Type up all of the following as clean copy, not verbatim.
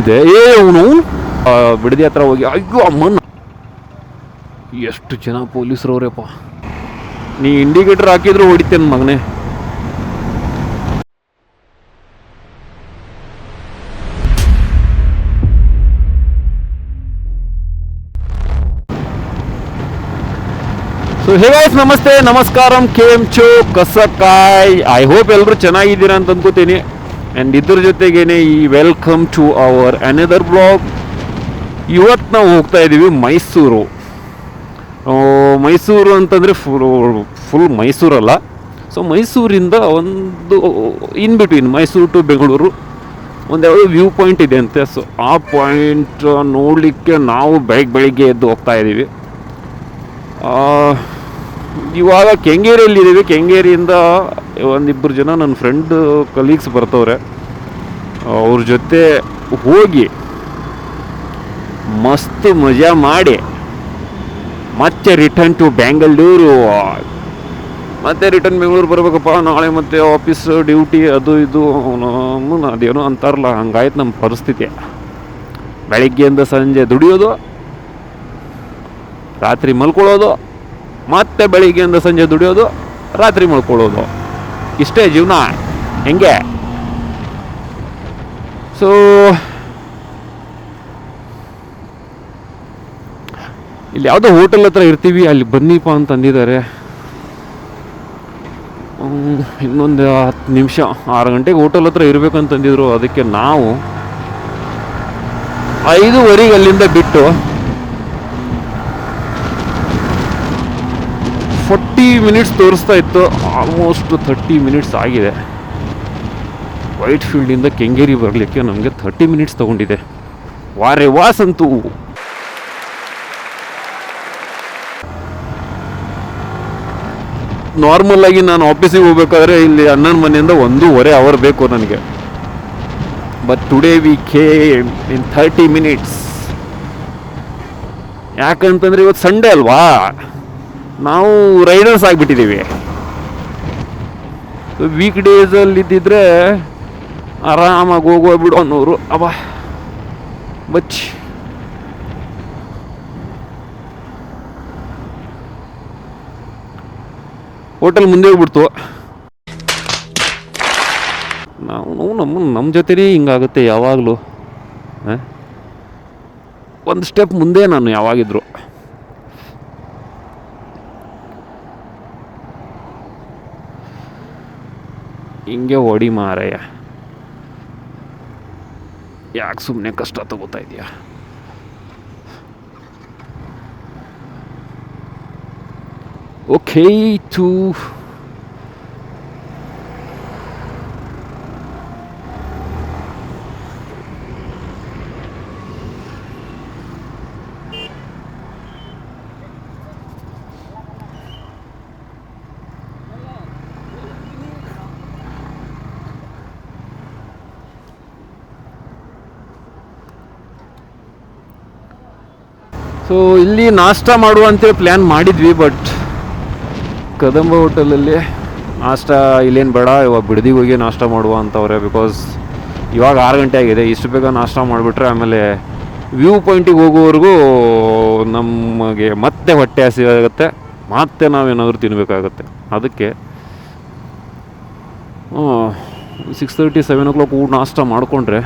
ಇದೆ ಅವನು ಬಿಡದಿ ಹತ್ರ ಹೋಗಿ ಅಯ್ಯೋ ಅಮ್ಮನ ಎಷ್ಟು ಜನ ಪೊಲೀಸರು ಅವ್ರಪ್ಪ. ನೀ ಇಂಡಿಕೇಟರ್ ಹಾಕಿದ್ರು ಹೊಡಿತೇನೆ ಮಗನೇ. ಸೊ ಹೇ ಗೈಸ್, ನಮಸ್ತೆ, ನಮಸ್ಕಾರಂ, ಕೇಂಚು ಕಸಕಾಯ್. ಐ ಹೋಪ್ ಎಲ್ಲರೂ ಚೆನ್ನಾಗಿದ್ದೀರಾ ಅಂತ ಅಂದ್ಕೋತೀನಿ. ಆ್ಯಂಡ್ ಇದ್ರ ಜೊತೆಗೇನೆ ಈ welcome to our another blog. ಇವತ್ತು ನಾವು ಹೋಗ್ತಾ ಇದ್ದೀವಿ ಮೈಸೂರು. ಮೈಸೂರು ಅಂತಂದರೆ ಫುಲ್ ಮೈಸೂರಲ್ಲ. ಸೊ ಮೈಸೂರಿಂದ ಒಂದು in between Mysuru to Bengaluru ಒಂದು ಯಾವುದೋ ವ್ಯೂ ಪಾಯಿಂಟ್ ಇದೆ ಅಂತೆ. ಸೊ ಆ ಪಾಯಿಂಟ್ ನೋಡಲಿಕ್ಕೆ ನಾವು ಬೆಳಿಗ್ಗೆ ಎದ್ದು ಹೋಗ್ತಾ ಇದ್ದೀವಿ. ಇವಾಗ ಕೆಂಗೇರಿಯಲ್ಲಿದ್ದೀವಿ. ಕೆಂಗೇರಿಯಿಂದ ಒಂದಿಬ್ಬರು ಜನ ನನ್ನ ಫ್ರೆಂಡ್ ಕಲೀಗ್ಸ್ ಬರ್ತವ್ರೆ. ಅವ್ರ ಜೊತೆ ಹೋಗಿ ಮಸ್ತ್ ಮಜಾ ಮಾಡಿ ಮತ್ತೆ ರಿಟರ್ನ್ ಟು ಬೆಂಗಳೂರು. ಮತ್ತೆ ರಿಟರ್ನ್ ಬೆಂಗಳೂರು ಬರಬೇಕಪ್ಪ. ನಾಳೆ ಮತ್ತೆ ಆಫೀಸ್ ಡ್ಯೂಟಿ ಅದು ಇದು ಅದೇನೋ ಅಂತಾರಲ್ಲ, ಹಂಗಾಯ್ತು ನಮ್ಮ ಪರಿಸ್ಥಿತಿ. ಬೆಳಗ್ಗೆಯಿಂದ ಸಂಜೆ ದುಡಿಯೋದು, ರಾತ್ರಿ ಮಲ್ಕೊಳ್ಳೋದು, ಮತ್ತೆ ಬೆಳಿಗ್ಗೆಯಿಂದ ಸಂಜೆ ದುಡಿಯೋದು, ರಾತ್ರಿ ಮಲ್ಕೊಳ್ಳೋದು, ಇಷ್ಟೇ ಜೀವನ. ಹೆಂಗೆ? ಸೊ ಇಲ್ಲಿ ಯಾವುದೋ ಹೋಟೆಲ್ ಹತ್ರ ಇರ್ತೀವಿ, ಅಲ್ಲಿ ಬನ್ನಿಪ್ಪ ಅಂತ ಅಂದಿದ್ದಾರೆ. ಇನ್ನೊಂದು 10 ನಿಮಿಷ 6 ಗಂಟೆಗೆ ಹೋಟೆಲ್ ಹತ್ರ ಇರಬೇಕಂತಂದಿದ್ರು. ಅದಕ್ಕೆ ನಾವು 5:15 ಅಲ್ಲಿಂದ ಬಿಟ್ಟು 40 ಮಿನಿಟ್ಸ್ ತೋರಿಸ್ತಾ ಇತ್ತು. ಆಲ್ಮೋಸ್ಟ್ 30 ಮಿನಿಟ್ಸ್ ಆಗಿದೆ. ವೈಟ್ ಫೀಲ್ಡಿಂದ ಕೆಂಗೇರಿ ಬರಲಿಕ್ಕೆ ನಮಗೆ 30 ಮಿನಿಟ್ಸ್ ತೊಗೊಂಡಿದೆ. ವಾರೆ ವಾಸಂತೂ. ನಾರ್ಮಲ್ ಆಗಿ ನಾನು ಆಫೀಸಿಗೆ ಹೋಗ್ಬೇಕಾದ್ರೆ ಇಲ್ಲಿ ಅಣ್ಣನ ಮನೆಯಿಂದ 1.5 ಅವರ್ ಬೇಕು ನನಗೆ. But today we came in 30 minutes. ಯಾಕಂತಂದರೆ ಇವತ್ತು ಸಂಡೇ ಅಲ್ವಾ, ನಾವು ರೈಡರ್ಸ್ ಆಗಿಬಿಟ್ಟಿದ್ದೀವಿ. ವೀಕ್ ಡೇಸಲ್ಲಿ ಇದ್ದಿದ್ರೆ ಆರಾಮಾಗಿ ಹೋಗ್ಬಿಡು ಅನ್ನೋರು. ಅಬ್ಬಾ ಬಚ್ಚಿ. ಹೋಟೆಲ್ ಮುಂದೆ ಹೋಗ್ಬಿಡ್ತು. ನಾವು ನಮ್ಮ ಜೊತೆನೇ ಹಿಂಗಾಗುತ್ತೆ ಯಾವಾಗಲೂ. ಒಂದು ಸ್ಟೆಪ್ ಮುಂದೆ ನಾನು ಯಾವಾಗಿದ್ರು. ಹಿಂಗೆ ಹೊಡಿ ಮಾರಯ್ಯ, ಯಾಕೆ ಸುಮ್ಮನೆ ಕಷ್ಟ ತಗೋತಾ ಇದೆಯಾ? ಓಕೆ ಟು ಸೊ ಇಲ್ಲಿ ನಾಷ್ಟ ಮಾಡುವಂತೆ ಪ್ಲ್ಯಾನ್ ಮಾಡಿದ್ವಿ. ಬಟ್ ಕದಂಬ ಹೋಟೆಲಲ್ಲಿ ನಾಷ್ಟ ಇಲ್ಲೇನು ಬೇಡ, ಇವಾಗ ಬಿಡದಿಗೆ ಹೋಗಿ ನಾಷ್ಟ ಮಾಡುವ ಅಂತವ್ರೆ. ಬಿಕಾಸ್ ಇವಾಗ 6 ಗಂಟೆ ಆಗಿದೆ. ಇಷ್ಟು ಬೇಗ ನಾಷ್ಟ ಮಾಡಿಬಿಟ್ರೆ ಆಮೇಲೆ ವ್ಯೂ ಪಾಯಿಂಟಿಗೆ ಹೋಗೋವರೆಗೂ ನಮಗೆ ಮತ್ತೆ ಹೊಟ್ಟೆ ಹಸಿ ಆಗುತ್ತೆ, ಮತ್ತೆ ನಾವೇನಾದರೂ ತಿನ್ನಬೇಕಾಗತ್ತೆ. ಅದಕ್ಕೆ 6:30 7 o'clock ಊಟ ನಾಷ್ಟ ಮಾಡಿಕೊಂಡ್ರೆ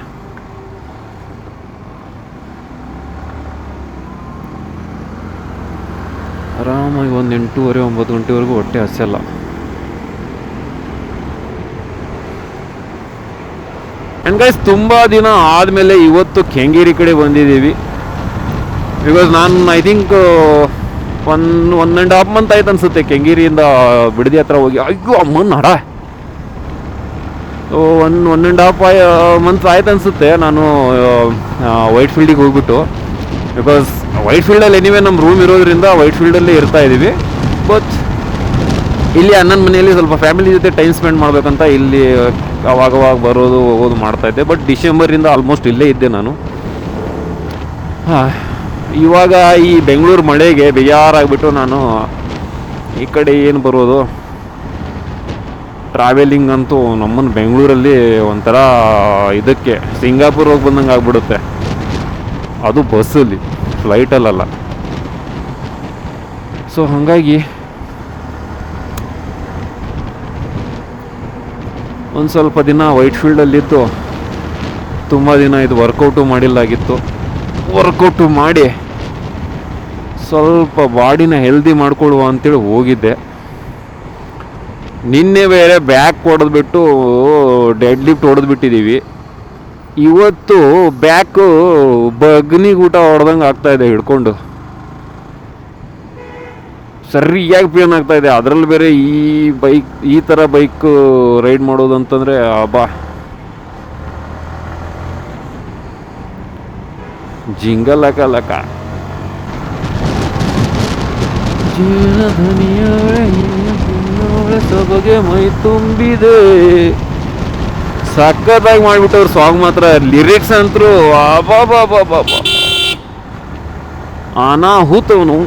ಆರಾಮಾಗಿ ಒಂದು 8:30 9 ಗಂಟೆವರೆಗೂ ಹೊಟ್ಟೆ ಹಸಿಯಲ್ಲ. ಆ್ಯಂಡ್ ಗೈಸ್, ತುಂಬ ದಿನ ಆದಮೇಲೆ ಇವತ್ತು ಕೆಂಗೇರಿ ಕಡೆ ಬಂದಿದ್ದೀವಿ. ಬಿಕಾಸ್ ನಾನು ಐ ಥಿಂಕ್ 1.5 ಮಂತ್ ಆಯ್ತು ಅನಿಸುತ್ತೆ ಕೆಂಗೇರಿಯಿಂದ ಬಿಡದಿ ಹತ್ರ ಹೋಗಿ. ಅಯ್ಯೋ ಅಮ್ಮನ ಹಡ. 1.5 ಮಂತ್ಸ್ ಆಯ್ತು ಅನಿಸುತ್ತೆ ನಾನು ವೈಟ್ ಫೀಲ್ಡಿಗೆ ಹೋಗ್ಬಿಟ್ಟು. ಬಿಕಾಸ್ ವೈಟ್ ಫೀಲ್ಡಲ್ಲಿ ಎನಿವೇ ನಮ್ಮ ರೂಮ್ ಇರೋದ್ರಿಂದ ವೈಟ್ ಫೀಲ್ಡಲ್ಲೇ ಇರ್ತಾ ಇದ್ದೀವಿ. ಬಟ್ ಇಲ್ಲಿ ಅಣ್ಣನ ಮನೆಯಲ್ಲಿ ಸ್ವಲ್ಪ ಫ್ಯಾಮಿಲಿ ಜೊತೆ ಟೈಮ್ ಸ್ಪೆಂಡ್ ಮಾಡಬೇಕಂತ ಇಲ್ಲಿ ಅವಾಗವಾಗ ಬರೋದು ಹೋಗೋದು ಮಾಡ್ತಾಯಿದ್ದೆ. ಬಟ್ ಡಿಸೆಂಬರಿಂದ ಆಲ್ಮೋಸ್ಟ್ ಇಲ್ಲೇ ಇದ್ದೆ ನಾನು. ಇವಾಗ ಈ ಬೆಂಗಳೂರು ಮಳೆಗೆ ಬೇಜಾರಾಗಿಬಿಟ್ಟು ನಾನು ಈ ಕಡೆ ಏನು ಬರೋದು. ಟ್ರಾವೆಲಿಂಗ್ ಅಂತೂ ನಮ್ಮನ್ನು ಬೆಂಗಳೂರಲ್ಲಿ ಒಂಥರ ಇದಕ್ಕೆ ಸಿಂಗಾಪುರ್ ಹೋಗಿ ಬಂದಂಗೆ ಆಗ್ಬಿಡುತ್ತೆ, ಅದು ಬಸ್ಸಲ್ಲಿ, ಫ್ಲೈಟಲ್ಲ. ಸೊ ಹಾಗಾಗಿ ಒಂದು ಸ್ವಲ್ಪ ದಿನ ವೈಟ್ ಫೀಲ್ಡಲ್ಲಿದ್ದು ತುಂಬ ದಿನ ಇದು ವರ್ಕೌಟು ಮಾಡಿಲ್ಲಾಗಿತ್ತು. ವರ್ಕೌಟು ಮಾಡಿ ಸ್ವಲ್ಪ ಬಾಡಿನ ಹೆಲ್ದಿ ಮಾಡ್ಕೊಳ್ಳುವ ಅಂತೇಳಿ ಹೋಗಿದ್ದೆ. ನಿನ್ನೆ ಬೇರೆ ಬ್ಯಾಕ್ ಹೊಡೆದ್ಬಿಟ್ಟು ಡೆಡ್ ಲಿಫ್ಟ್ ಹೊಡೆದ್ಬಿಟ್ಟಿದ್ದೀವಿ. ಇವತ್ತು ಬ್ಯಾಕು ಬಗ್ನಿಗೆ ಊಟ ಹೊಡೆದಂಗೆ ಆಗ್ತಾಯಿದೆ, ಹಿಡ್ಕೊಂಡು ಸರಿಯಾಗಿ ಪೇನ್ ಆಗ್ತಾಯಿದೆ. ಅದರಲ್ಲಿ ಬೇರೆ ಈ ಥರ ಬೈಕ್ ರೈಡ್ ಮಾಡೋದು ಅಂತಂದರೆ ಅಬ್ಬಾ, ಜಿಂಗಲಕ ಸೊಬಗೆ ಮೈ ತುಂಬಿದೆ. ಸಖತ್ತಾಗಿ ಮಾಡಿಬಿಟ್ಟವ್ರು ಸಾಂಗ್ ಮಾತ್ರ. ಲಿರಿಕ್ಸ್ ಅಂತರೂ ಅಬಾಬಾಬಾಬಾ ಅನಾಹುತವನು.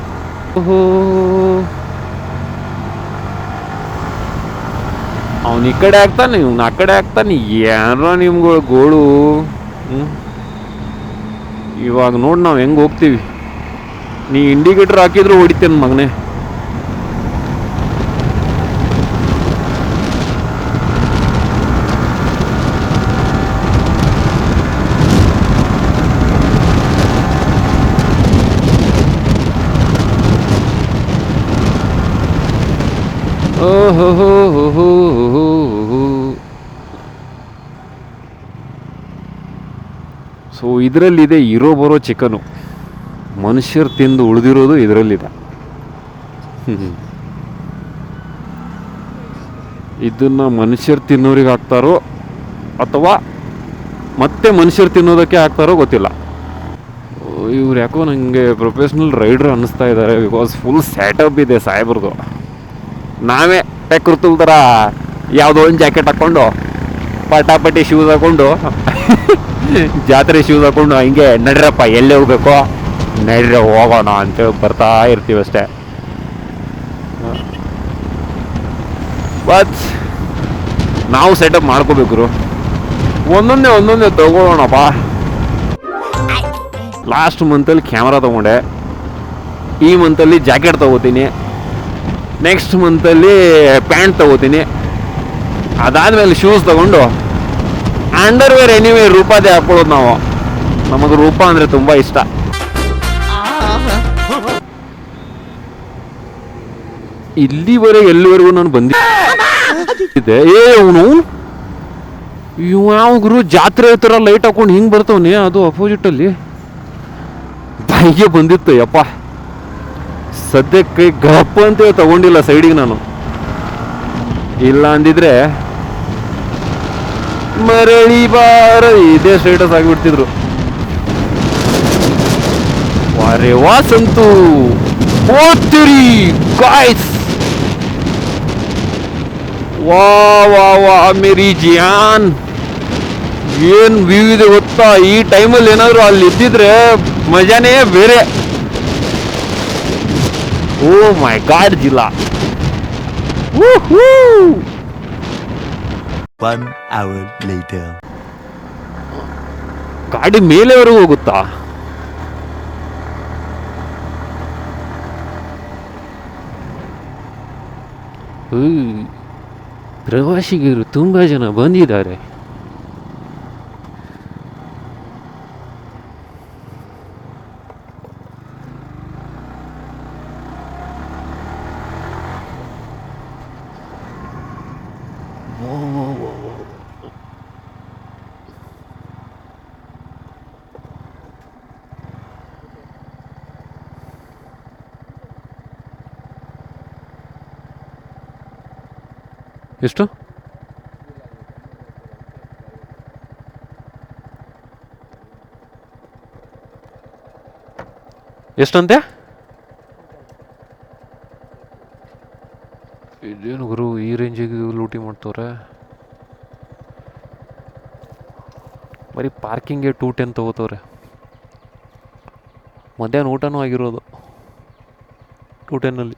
ಅವನು ಈ ಕಡೆ ಆಗ್ತಾನೆ, ಇವ್ನು ಆ ಕಡೆ ಆಗ್ತಾನೆ, ಏನೋ ನಿಮ್ಗಳು ಗೋಳು. ಇವಾಗ ನೋಡಿ ನಾವು ಹೆಂಗೆ ಹೋಗ್ತೀವಿ. ನೀ ಇಂಡಿಕೇಟರ್ ಹಾಕಿದ್ರು ಹೊಡಿತೇನೆ ಮಗನೇ. ಸೊ ಇದರಲ್ಲಿದೆ ಇರೋ ಬರೋ ಚಿಕನು, ಮನುಷ್ಯರು ತಿಂದು ಉಳಿದಿರೋದು ಇದರಲ್ಲಿದೆ. ಇದನ್ನು ಮನುಷ್ಯರು ತಿನ್ನೋರಿಗೆ ಹಾಕ್ತಾರೋ ಅಥವಾ ಮತ್ತೆ ಮನುಷ್ಯರು ತಿನ್ನೋದಕ್ಕೆ ಹಾಕ್ತಾರೋ ಗೊತ್ತಿಲ್ಲ. ಇವ್ರು ಯಾಕೋ ನನಗೆ ಪ್ರೊಫೆಷ್ನಲ್ ರೈಡ್ರ್ ಅನ್ನಿಸ್ತಾ ಇದ್ದಾರೆ. ಬಿಕಾಸ್ ಫುಲ್ ಸ್ಯಾಟಪ್ ಇದೆ ಸಾಹೇಬ್ರದು. ನಾವೇ ಟೆಕ್ರುತುಲ್ ಥರ ಯಾವುದೋ ಒಂದು ಜಾಕೆಟ್ ಹಾಕ್ಕೊಂಡು ಪಟಾಪಟಿ ಶೂಸ್ ಹಾಕ್ಕೊಂಡು ಜಾತ್ರೆ ಶೂಸ್ ಹಾಕ್ಕೊಂಡು ಹಿಂಗೆ ನಡ್ರಪ್ಪ ಎಲ್ಲಿ ಹೋಗ್ಬೇಕು ನಡ್ರೆ ಹೋಗೋಣ ಅಂತೇಳಿ ಬರ್ತಾ ಇರ್ತೀವಿ ಅಷ್ಟೇ. ಬಟ್ ನಾವು ಸೆಟಪ್ ಮಾಡ್ಕೋಬೇಕು. ಒಂದೊಂದೇ ತಗೊಳ್ಳೋಣಪ್ಪ. ಲಾಸ್ಟ್ ಮಂತಲ್ಲಿ ಕ್ಯಾಮ್ರಾ ತೊಗೊಂಡೆ, ಈ ಮಂತಲ್ಲಿ ಜಾಕೆಟ್ ತೊಗೋತೀನಿ, ನೆಕ್ಸ್ಟ್ ಮಂತಲ್ಲಿ ಪ್ಯಾಂಟ್ ತೊಗೋತೀನಿ, ಅದಾದಮೇಲೆ ಶೂಸ್ ತೊಗೊಂಡು ಅಂಡರ್ವೇರ್ ಎನಿವೇ ರೂಪಾದೇ ಹಾಕ್ಕೊಳ್ಳೋದು ನಾವು. ನಮಗೆ ರೂಪ ಅಂದರೆ ತುಂಬ ಇಷ್ಟ. ಎಲ್ಲಿವರೆಗೂ ನಾನು ಬಂದಿದ್ದೆ. ಅವನು ಯಾವ ಗುರು ಜಾತ್ರೆ ಥರ ಲೈಟ್ ಹಾಕೊಂಡು ಹಿಂಗೆ ಬರ್ತವನೇ, ಅದು ಅಪೋಸಿಟಲ್ಲಿ ಬೈಗೆ ಬಂದಿತ್ತು. ಯಪ್ಪ ಸದ್ಯಕ್ಕೆ ಗಪ್ಪ ಅಂತೇಳಿ ತಗೊಂಡಿಲ್ಲ ಸೈಡಿಗೆ ನಾನು, ಇಲ್ಲ ಅಂದಿದ್ರೆ ಮರಳಿ ಬಾರ ಇದೇ ಸ್ಟೇಟಸ್ ಆಗಿಬಿಡ್ತಿದ್ರು. ವಾರೆ ವಾಸಂತು ಓದ್ತಿರಿ ಗಾಯ್ಸ್. ವಾ ವಾ ವಾ ಮೇರಿ ಜಾನ್, ಏನು ವ್ಯೂ ಇದೆ ಗೊತ್ತಾ. ಈ ಟೈಮಲ್ಲಿ ಏನಾದರೂ ಅಲ್ಲಿ ಇದ್ದಿದ್ರೆ ಮಜಾನೇ ಬೇರೆ. ಓ ಮೈ ಗಾಡ್ ಜಿಲ್ಲಾ. One hour later. ಗಾಡಿ ಮೇಲೆವರೆಗೂ ಹೋಗುತ್ತಾ? ಪ್ರವಾಸಿಗರು ತುಂಬಾ ಜನ ಬಂದಿದ್ದಾರೆ. ಎಷ್ಟು? ಎಷ್ಟಂತೆ? ಇದೇನು ಗುರು ಈ ರೇಂಜಿಗೆ ಲೂಟಿ ಮಾಡ್ತವ್ರೆ. ಬರೀ ಪಾರ್ಕಿಂಗ್ಗೆ 210 ತಗೋತವ್ರೆ. ಮಧ್ಯಾಹ್ನ ಊಟನೂ ಆಗಿರೋದು 210ಅಲ್ಲಿ.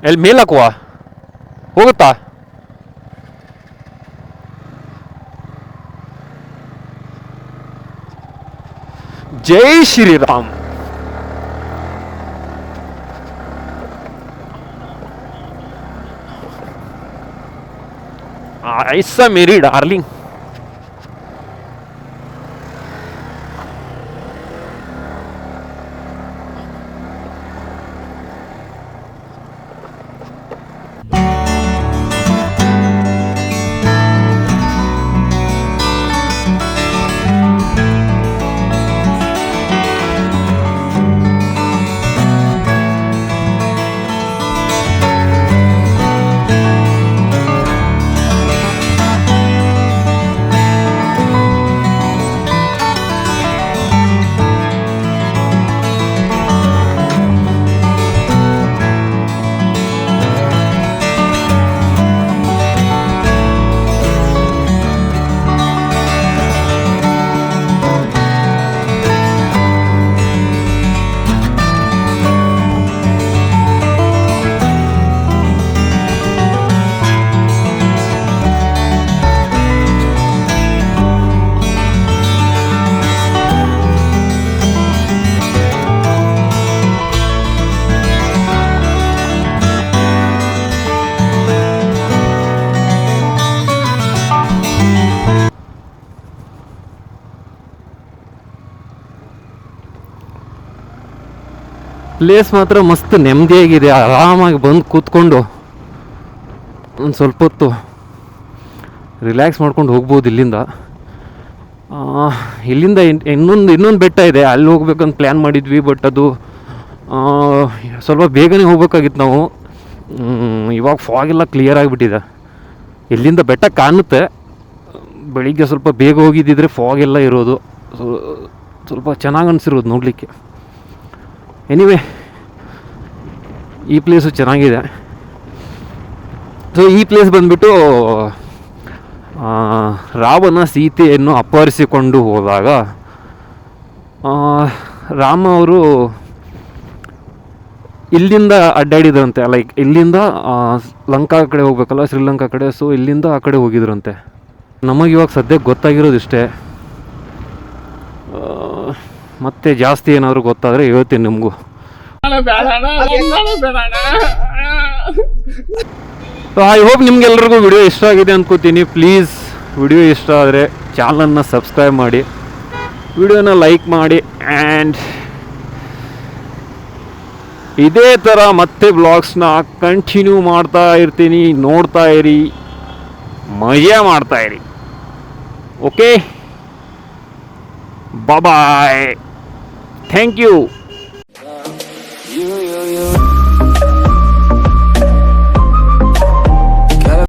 ಎಲ್ಲಿ ಮೇಲಾಕುವ ಹೋಗುತ್ತಾ? ಜೈ ಶ್ರೀರಾಮ್. ऐसा मेरी डार्लिंग. ಪ್ಲೇಸ್ ಮಾತ್ರ ಮಸ್ತ್ ನೆಮ್ಮದಿಯಾಗಿದೆ. ಆರಾಮಾಗಿ ಬಂದು ಕೂತ್ಕೊಂಡು ಒಂದು ಸ್ವಲ್ಪ ಹೊತ್ತು ರಿಲ್ಯಾಕ್ಸ್ ಮಾಡ್ಕೊಂಡು ಹೋಗ್ಬೋದು ಇಲ್ಲಿಂದ. ಇಲ್ಲಿಂದ ಇನ್ನೊಂದು ಬೆಟ್ಟ ಇದೆ, ಅಲ್ಲಿ ಹೋಗ್ಬೇಕಂತ ಪ್ಲ್ಯಾನ್ ಮಾಡಿದ್ವಿ. ಬಟ್ ಅದು ಸ್ವಲ್ಪ ಬೇಗನೆ ಹೋಗ್ಬೇಕಾಗಿತ್ತು ನಾವು. ಇವಾಗ ಫಾಗೆಲ್ಲ ಕ್ಲಿಯರ್ ಆಗಿಬಿಟ್ಟಿದೆ. ಇಲ್ಲಿಂದ ಬೆಟ್ಟ ಕಾಣುತ್ತೆ. ಬೆಳಿಗ್ಗೆ ಸ್ವಲ್ಪ ಬೇಗ ಹೋಗಿದ್ದಿದ್ರೆ ಫಾಗೆಲ್ಲ ಇರೋದು, ಸ್ವಲ್ಪ ಚೆನ್ನಾಗಿ ಅನಿಸಿರೋದು ನೋಡಲಿಕ್ಕೆ. ಎನಿವೆ, ಈ ಪ್ಲೇಸು ಚೆನ್ನಾಗಿದೆ. ಸೊ ಈ ಪ್ಲೇಸ್ ಬಂದುಬಿಟ್ಟು ರಾವಣ ಸೀತೆಯನ್ನು ಅಪಹರಿಸಿಕೊಂಡು ಹೋದಾಗ ರಾಮ ಅವರು ಇಲ್ಲಿಂದ ಅಡ್ಡಾಡಿದ್ರಂತೆ. ಲೈಕ್ ಇಲ್ಲಿಂದ ಲಂಕಾ ಕಡೆ ಹೋಗ್ಬೇಕಲ್ಲ, ಶ್ರೀಲಂಕಾ ಕಡೆ. ಸೊ ಇಲ್ಲಿಂದ ಆ ಕಡೆ ಹೋಗಿದ್ರಂತೆ. ನಮಗೆ ಇವಾಗ ಸದ್ಯಕ್ಕೆ ಗೊತ್ತಾಗಿರೋದು ಇಷ್ಟೇ. ಮತ್ತೆ ಜಾಸ್ತಿ ಏನಾದರೂ ಗೊತ್ತಾದರೆ ಹೇಳ್ತೀನಿ ನಿಮಗೂ. ಐ ಹೋಪ್ ನಿಮ್ಗೆಲ್ರಿಗೂ ವಿಡಿಯೋ ಇಷ್ಟ ಆಗಿದೆ ಅಂದ್ಕೋತೀನಿ. ಪ್ಲೀಸ್ ವಿಡಿಯೋ ಇಷ್ಟ ಆದರೆ ಚಾನಲನ್ನು ಸಬ್ಸ್ಕ್ರೈಬ್ ಮಾಡಿ, ವಿಡಿಯೋನ ಲೈಕ್ ಮಾಡಿ, ಆ್ಯಂಡ್ ಇದೇ ಥರ ಮತ್ತೆ ಬ್ಲಾಗ್ಸ್ನ ಕಂಟಿನ್ಯೂ ಮಾಡ್ತಾ ಇರ್ತೀನಿ. ನೋಡ್ತಾ ಇರಿ, ಮಜಾ ಮಾಡ್ತಾ ಇರಿ. Okay, bye. Thank you.